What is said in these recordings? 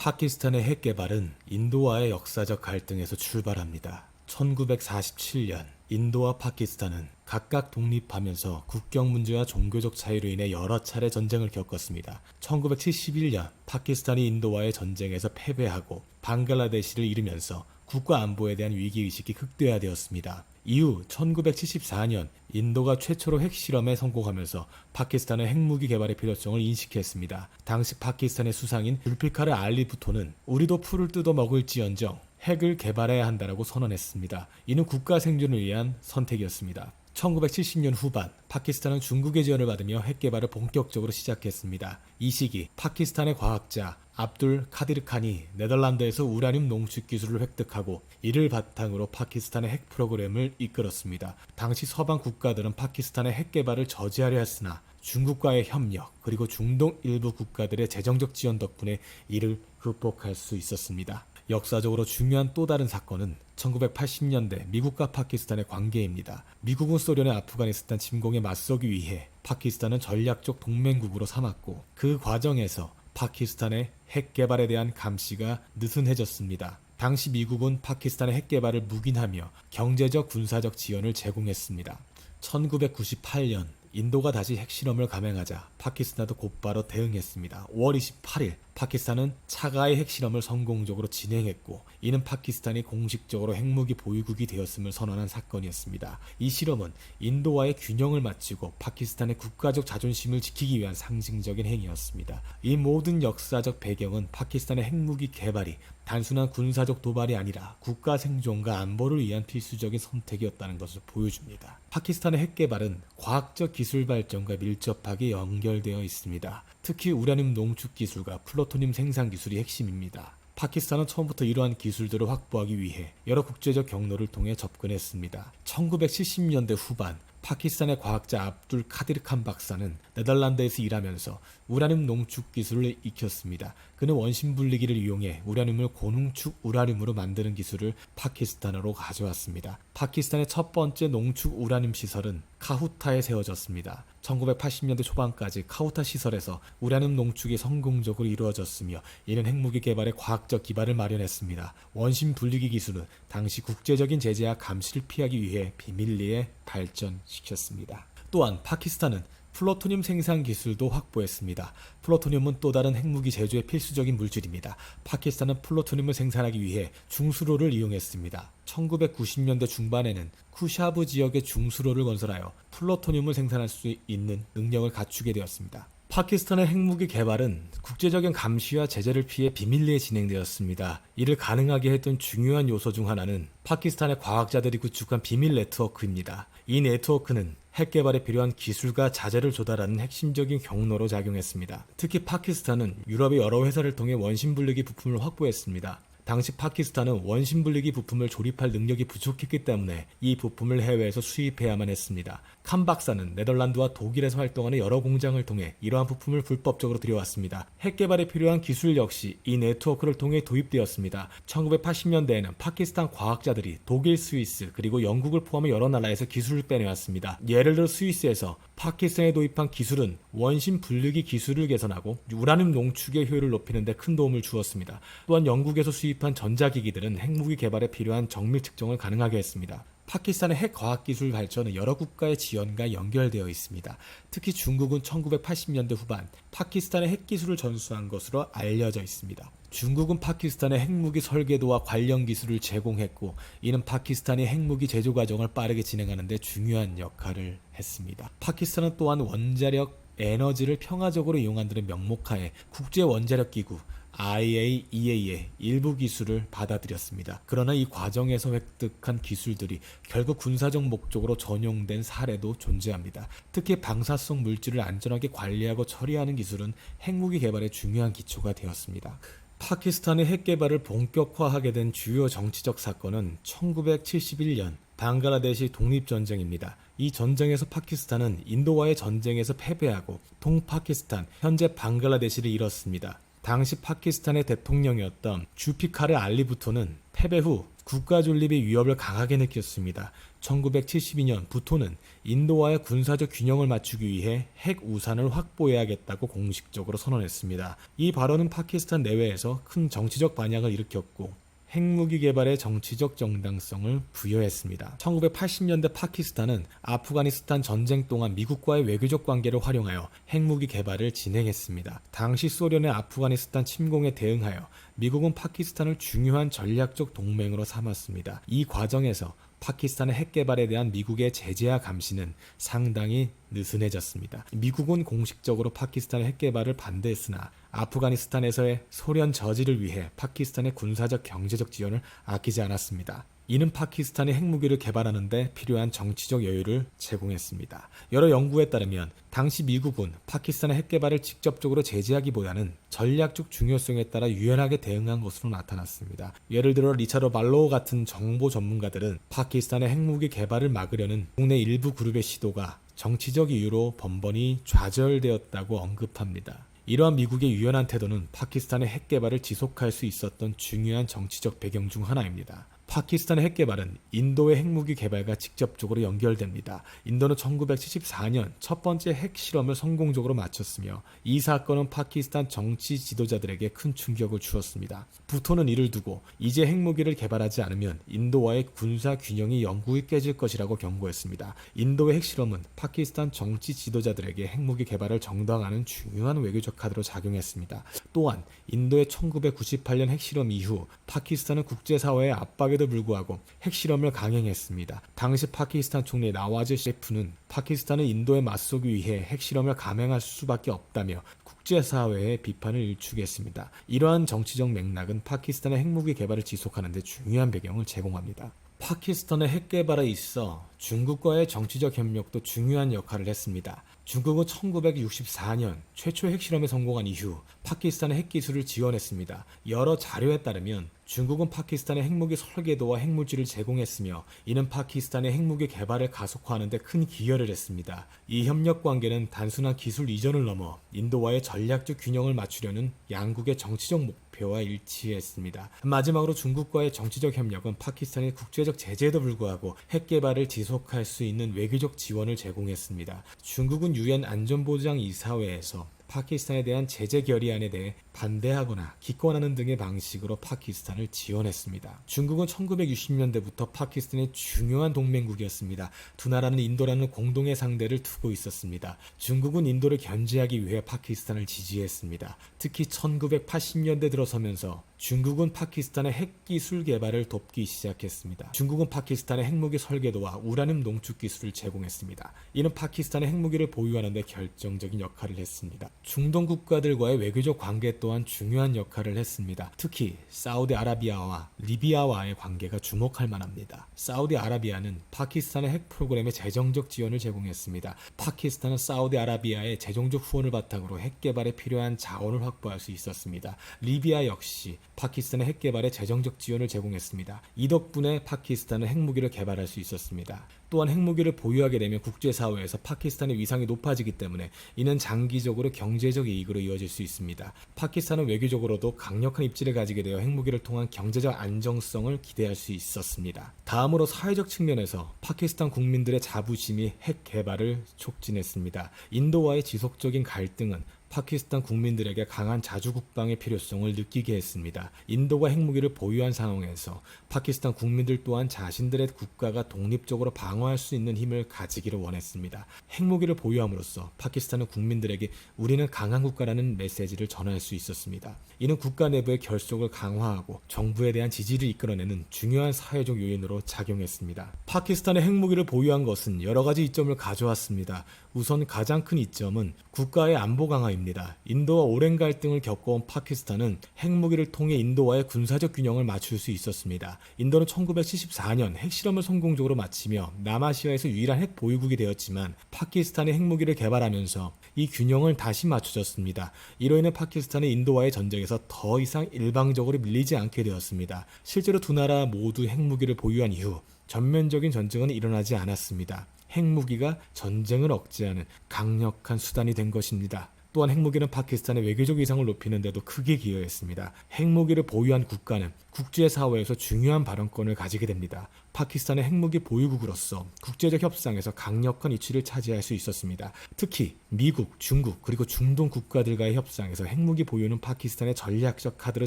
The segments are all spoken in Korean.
파키스탄의 핵 개발은 인도와의 역사적 갈등에서 출발합니다. 1947년 인도와 파키스탄은 각각 독립하면서 국경 문제와 종교적 차이로 인해 여러 차례 전쟁을 겪었습니다. 1971년 파키스탄이 인도와의 전쟁에서 패배하고 방글라데시를 잃으면서 국가 안보에 대한 위기의식이 극대화되었습니다. 이후 1974년 인도가 최초로 핵실험에 성공하면서 파키스탄의 핵무기 개발의 필요성을 인식했습니다. 당시 파키스탄의 수상인 줄피카르 알리 부토는 우리도 풀을 뜯어 먹을지언정 핵을 개발해야 한다라고 선언했습니다. 이는 국가 생존을 위한 선택이었습니다. 1970년 후반 파키스탄은 중국의 지원을 받으며 핵 개발을 본격적으로 시작했습니다. 이 시기 파키스탄의 과학자 압둘 카디르 칸이 네덜란드에서 우라늄 농축 기술을 획득하고 이를 바탕으로 파키스탄의 핵 프로그램을 이끌었습니다. 당시 서방 국가들은 파키스탄의 핵 개발을 저지하려 했으나 중국과의 협력 그리고 중동 일부 국가들의 재정적 지원 덕분에 이를 극복할 수 있었습니다. 역사적으로 중요한 또 다른 사건은 1980년대 미국과 파키스탄의 관계입니다. 미국은 소련의 아프가니스탄 침공에 맞서기 위해 파키스탄은 전략적 동맹국으로 삼았고 그 과정에서 파키스탄의 핵 개발에 대한 감시가 느슨해졌습니다. 당시 미국은 파키스탄의 핵 개발을 묵인하며 경제적 군사적 지원을 제공했습니다. 1998년 인도가 다시 핵실험을 감행하자 파키스탄도 곧바로 대응했습니다. 5월 28일 파키스탄은 차가의 핵실험을 성공적으로 진행했고 이는 파키스탄이 공식적으로 핵무기 보유국이 되었음을 선언한 사건이었습니다. 이 실험은 인도와의 균형을 맞추고 파키스탄의 국가적 자존심을 지키기 위한 상징적인 행위였습니다. 이 모든 역사적 배경은 파키스탄의 핵무기 개발이 단순한 군사적 도발이 아니라 국가 생존과 안보를 위한 필수적인 선택이었다는 것을 보여줍니다. 파키스탄의 핵 개발은 과학적 기술 발전과 밀접하게 연결되어 있습니다. 특히 우라늄 농축 기술과 플루토늄 생산 기술이 핵심입니다. 파키스탄은 처음부터 이러한 기술들을 확보하기 위해 여러 국제적 경로를 통해 접근했습니다. 1970년대 후반 파키스탄의 과학자 압둘 카디르 칸 박사는 네덜란드에서 일하면서 우라늄 농축 기술을 익혔습니다. 그는 원심 분리기를 이용해 우라늄을 고농축 우라늄으로 만드는 기술을 파키스탄으로 가져왔습니다. 파키스탄의 첫 번째 농축 우라늄 시설은 카후타에 세워졌습니다. 1980년대 초반까지 카후타 시설에서 우라늄 농축이 성공적으로 이루어졌으며 이는 핵무기 개발의 과학적 기반을 마련했습니다. 원심 분리기 기술은 당시 국제적인 제재와 감시를 피하기 위해 비밀리에 발전시켰습니다. 또한 파키스탄은 플루토늄 생산 기술도 확보했습니다. 플루토늄은 또 다른 핵무기 제조의 필수적인 물질입니다. 파키스탄은 플루토늄을 생산하기 위해 중수로를 이용했습니다. 1990년대 중반에는 쿠샤브 지역의 중수로를 건설하여 플루토늄을 생산할 수 있는 능력을 갖추게 되었습니다. 파키스탄의 핵무기 개발은 국제적인 감시와 제재를 피해 비밀리에 진행되었습니다. 이를 가능하게 했던 중요한 요소 중 하나는 파키스탄의 과학자들이 구축한 비밀 네트워크입니다. 이 네트워크는 핵 개발에 필요한 기술과 자재를 조달하는 핵심적인 경로로 작용했습니다. 특히 파키스탄은 유럽의 여러 회사를 통해 원심 분리기 부품을 확보했습니다. 당시 파키스탄은 원심 분리기 부품을 조립할 능력이 부족했기 때문에 이 부품을 해외에서 수입해야만 했습니다. 칸 박사는 네덜란드와 독일에서 활동하는 여러 공장을 통해 이러한 부품을 불법적으로 들여왔습니다. 핵 개발에 필요한 기술 역시 이 네트워크를 통해 도입되었습니다. 1980년대에는 파키스탄 과학자들이 독일, 스위스, 그리고 영국을 포함해 여러 나라에서 기술을 빼내왔습니다. 예를 들어 스위스에서 파키스탄에 도입한 기술은 원심 분리기 기술을 개선하고 우라늄 농축의 효율을 높이는 데 큰 도움을 주었습니다. 또한 영국에서 수입한 전자기기들은 핵무기 개발에 필요한 정밀 측정을 가능하게 했습니다. 파키스탄의 핵 과학기술 발전은 여러 국가의 지원과 연결되어 있습니다. 특히 중국은 1980년대 후반 파키스탄의 핵기술을 전수한 것으로 알려져 있습니다. 중국은 파키스탄의 핵무기 설계도와 관련 기술을 제공했고 이는 파키스탄이 핵무기 제조 과정을 빠르게 진행하는 데 중요한 역할을 했습니다. 파키스탄은 또한 원자력 에너지를 평화적으로 이용하는 데 명목하에 국제원자력기구 IAEA의 일부 기술을 받아들였습니다. 그러나 이 과정에서 획득한 기술들이 결국 군사적 목적으로 전용된 사례도 존재합니다. 특히 방사성 물질을 안전하게 관리하고 처리하는 기술은 핵무기 개발의 중요한 기초가 되었습니다. 파키스탄의 핵 개발을 본격화하게 된 주요 정치적 사건은 1971년 방글라데시 독립전쟁입니다. 이 전쟁에서 파키스탄은 인도와의 전쟁에서 패배하고 동파키스탄, 현재 방글라데시를 잃었습니다. 당시 파키스탄의 대통령이었던 주피카르 알리 부토는 패배 후 국가 존립의 위협을 강하게 느꼈습니다. 1972년 부토는 인도와의 군사적 균형을 맞추기 위해 핵 우산을 확보해야겠다고 공식적으로 선언했습니다. 이 발언은 파키스탄 내외에서 큰 정치적 반향을 일으켰고 핵무기 개발의 정치적 정당성을 부여했습니다. 1980년대 파키스탄은 아프가니스탄 전쟁 동안 미국과의 외교적 관계를 활용하여 핵무기 개발을 진행했습니다. 당시 소련의 아프가니스탄 침공에 대응하여 미국은 파키스탄을 중요한 전략적 동맹으로 삼았습니다. 이 과정에서 파키스탄의 핵 개발에 대한 미국의 제재와 감시는 상당히 느슨해졌습니다. 미국은 공식적으로 파키스탄의 핵 개발을 반대했으나 아프가니스탄에서의 소련 저지를 위해 파키스탄의 군사적 경제적 지원을 아끼지 않았습니다. 이는 파키스탄이 핵무기를 개발하는 데 필요한 정치적 여유를 제공했습니다. 여러 연구에 따르면 당시 미국은 파키스탄의 핵 개발을 직접적으로 제재하기보다는 전략적 중요성에 따라 유연하게 대응한 것으로 나타났습니다. 예를 들어 리차드 발로우 같은 정보 전문가들은 파키스탄의 핵무기 개발을 막으려는 국내 일부 그룹의 시도가 정치적 이유로 번번이 좌절되었다고 언급합니다. 이러한 미국의 유연한 태도는 파키스탄의 핵 개발을 지속할 수 있었던 중요한 정치적 배경 중 하나입니다. 파키스탄의 핵 개발은 인도의 핵무기 개발과 직접적으로 연결됩니다. 인도는 1974년 첫 번째 핵 실험을 성공적으로 마쳤으며 이 사건은 파키스탄 정치 지도자들에게 큰 충격을 주었습니다. 부토는 이를 두고 이제 핵무기를 개발하지 않으면 인도와의 군사 균형이 영구히 깨질 것이라고 경고했습니다. 인도의 핵실험은 파키스탄 정치 지도자들에게 핵무기 개발을 정당화하는 중요한 외교적 카드로 작용했습니다. 또한 인도의 1998년 핵실험 이후 파키스탄은 국제사회의 압박에도 불구하고 핵실험을 강행했습니다. 당시 파키스탄 총리 나와즈 셰리프는 파키스탄은 인도에 맞서기 위해 핵실험을 감행할 수밖에 없다며 국제사회의 비판을 일축했습니다. 이러한 정치적 맥락은 파키스탄의 핵무기 개발을 지속하는 데 중요한 배경을 제공합니다. 파키스탄의 핵 개발에 있어 중국과의 정치적 협력도 중요한 역할을 했습니다. 중국은 1964년 최초 핵실험에 성공한 이후 파키스탄의 핵기술을 지원했습니다. 여러 자료에 따르면 중국은 파키스탄의 핵무기 설계도와 핵물질을 제공했으며 이는 파키스탄의 핵무기 개발을 가속화하는 데 큰 기여를 했습니다. 이 협력 관계는 단순한 기술 이전을 넘어 인도와의 전략적 균형을 맞추려는 양국의 정치적 목표와 일치했습니다. 마지막으로 중국과의 정치적 협력은 파키스탄의 국제적 제재에도 불구하고 핵 개발을 지속할 수 있는 외교적 지원을 제공했습니다. 중국은 유엔 안전보장이사회에서 파키스탄에 대한 제재 결의안에 대해 반대하거나 기권하는 등의 방식으로 파키스탄을 지원했습니다. 중국은 1960년대부터 파키스탄의 중요한 동맹국이었습니다. 두 나라는 인도라는 공동의 상대를 두고 있었습니다. 중국은 인도를 견제하기 위해 파키스탄을 지지했습니다. 특히 1980년대 들어서면서 중국은 파키스탄의 핵기술 개발을 돕기 시작했습니다. 중국은 파키스탄의 핵무기 설계도와 우라늄 농축 기술을 제공했습니다. 이는 파키스탄의 핵무기를 보유하는 데 결정적인 역할을 했습니다. 중동 국가들과의 외교적 관계 또한 중요한 역할을 했습니다. 특히 사우디아라비아와 리비아와의 관계가 주목할 만합니다. 사우디아라비아는 파키스탄의 핵 프로그램에 재정적 지원을 제공했습니다. 파키스탄은 사우디아라비아의 재정적 후원을 바탕으로 핵 개발에 필요한 자원을 확보할 수 있었습니다. 리비아 역시 파키스탄의 핵 개발에 재정적 지원을 제공했습니다. 이 덕분에 파키스탄은 핵무기를 개발할 수 있었습니다. 또한 핵무기를 보유하게 되면 국제사회에서 파키스탄의 위상이 높아지기 때문에 이는 장기적으로 경제적 이익으로 이어질 수 있습니다. 파키스탄은 외교적으로도 강력한 입지를 가지게 되어 핵무기를 통한 경제적 안정성을 기대할 수 있었습니다. 다음으로 사회적 측면에서 파키스탄 국민들의 자부심이 핵 개발을 촉진했습니다. 인도와의 지속적인 갈등은 파키스탄 국민들에게 강한 자주국방의 필요성을 느끼게 했습니다. 인도가 핵무기를 보유한 상황에서 파키스탄 국민들 또한 자신들의 국가가 독립적으로 방어할 수 있는 힘을 가지기를 원했습니다. 핵무기를 보유함으로써 파키스탄은 국민들에게 우리는 강한 국가라는 메시지를 전할 수 있었습니다. 이는 국가 내부의 결속을 강화하고 정부에 대한 지지를 이끌어내는 중요한 사회적 요인으로 작용했습니다. 파키스탄의 핵무기를 보유한 것은 여러 가지 이점을 가져왔습니다. 우선 가장 큰 이점은 국가의 안보 강화입니다. 인도와 오랜 갈등을 겪어온 파키스탄은 핵무기를 통해 인도와의 군사적 균형을 맞출 수 있었습니다. 인도는 1974년 핵실험을 성공적으로 마치며 남아시아에서 유일한 핵 보유국이 되었지만 파키스탄이 핵무기를 개발하면서 이 균형을 다시 맞춰졌습니다. 이로 인해 파키스탄은 인도와의 전쟁에서 더 이상 일방적으로 밀리지 않게 되었습니다. 실제로 두 나라 모두 핵무기를 보유한 이후 전면적인 전쟁은 일어나지 않았습니다. 핵무기가 전쟁을 억제하는 강력한 수단이 된 것입니다. 또한 핵무기는 파키스탄의 외교적 위상을 높이는 데도 크게 기여했습니다. 핵무기를 보유한 국가는 국제사회에서 중요한 발언권을 가지게 됩니다. 파키스탄의 핵무기 보유국으로서 국제적 협상에서 강력한 위치를 차지할 수 있었습니다. 특히 미국, 중국 그리고 중동 국가들과의 협상에서 핵무기 보유는 파키스탄의 전략적 카드로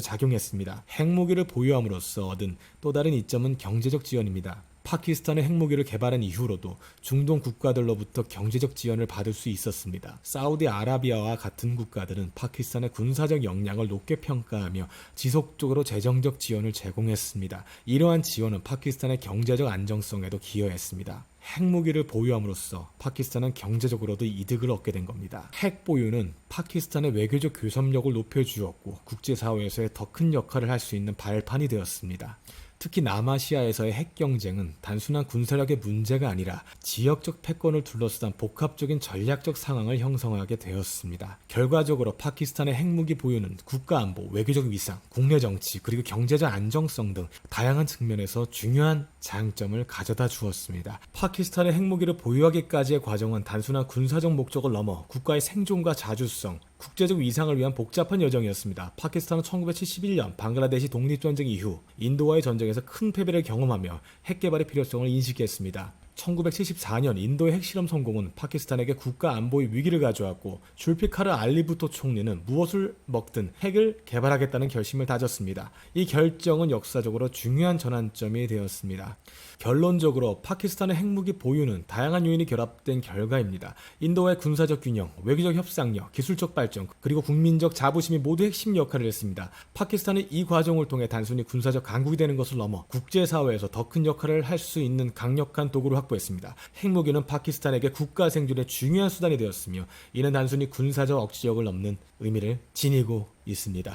작용했습니다. 핵무기를 보유함으로써 얻은 또 다른 이점은 경제적 지원입니다. 파키스탄의 핵무기를 개발한 이후로도 중동 국가들로부터 경제적 지원을 받을 수 있었습니다. 사우디아라비아와 같은 국가들은 파키스탄의 군사적 역량을 높게 평가하며 지속적으로 재정적 지원을 제공했습니다. 이러한 지원은 파키스탄의 경제적 안정성에도 기여했습니다. 핵무기를 보유함으로써 파키스탄은 경제적으로도 이득을 얻게 된 겁니다. 핵 보유는 파키스탄의 외교적 교섭력을 높여주었고 국제사회에서의 더 큰 역할을 할 수 있는 발판이 되었습니다. 특히 남아시아에서의 핵 경쟁은 단순한 군사력의 문제가 아니라 지역적 패권을 둘러싼 복합적인 전략적 상황을 형성하게 되었습니다. 결과적으로 파키스탄의 핵무기 보유는 국가안보, 외교적 위상, 국내 정치, 그리고 경제적 안정성 등 다양한 측면에서 중요한 장점을 가져다 주었습니다. 파키스탄의 핵무기를 보유하기까지의 과정은 단순한 군사적 목적을 넘어 국가의 생존과 자주성, 국제적 위상을 위한 복잡한 여정이었습니다. 파키스탄은 1971년 방글라데시 독립전쟁 이후 인도와의 전쟁에서 큰 패배를 경험하며 핵 개발의 필요성을 인식했습니다. 1974년 인도의 핵실험 성공은 파키스탄에게 국가 안보의 위기를 가져왔고 줄피카르 알리 부토 총리는 무엇을 먹든 핵을 개발하겠다는 결심을 다졌습니다. 이 결정은 역사적으로 중요한 전환점이 되었습니다. 결론적으로 파키스탄의 핵무기 보유는 다양한 요인이 결합된 결과입니다. 인도와의 군사적 균형, 외교적 협상력, 기술적 발전, 그리고 국민적 자부심이 모두 핵심 역할을 했습니다. 파키스탄은 이 과정을 통해 단순히 군사적 강국이 되는 것을 넘어 국제사회에서 더 큰 역할을 할 수 있는 강력한 도구로 확보했습니다. 핵무기는 파키스탄에게 국가 생존의 중요한 수단이 되었으며 이는 단순히 군사적 억지력을 넘는 의미를 지니고 있습니다.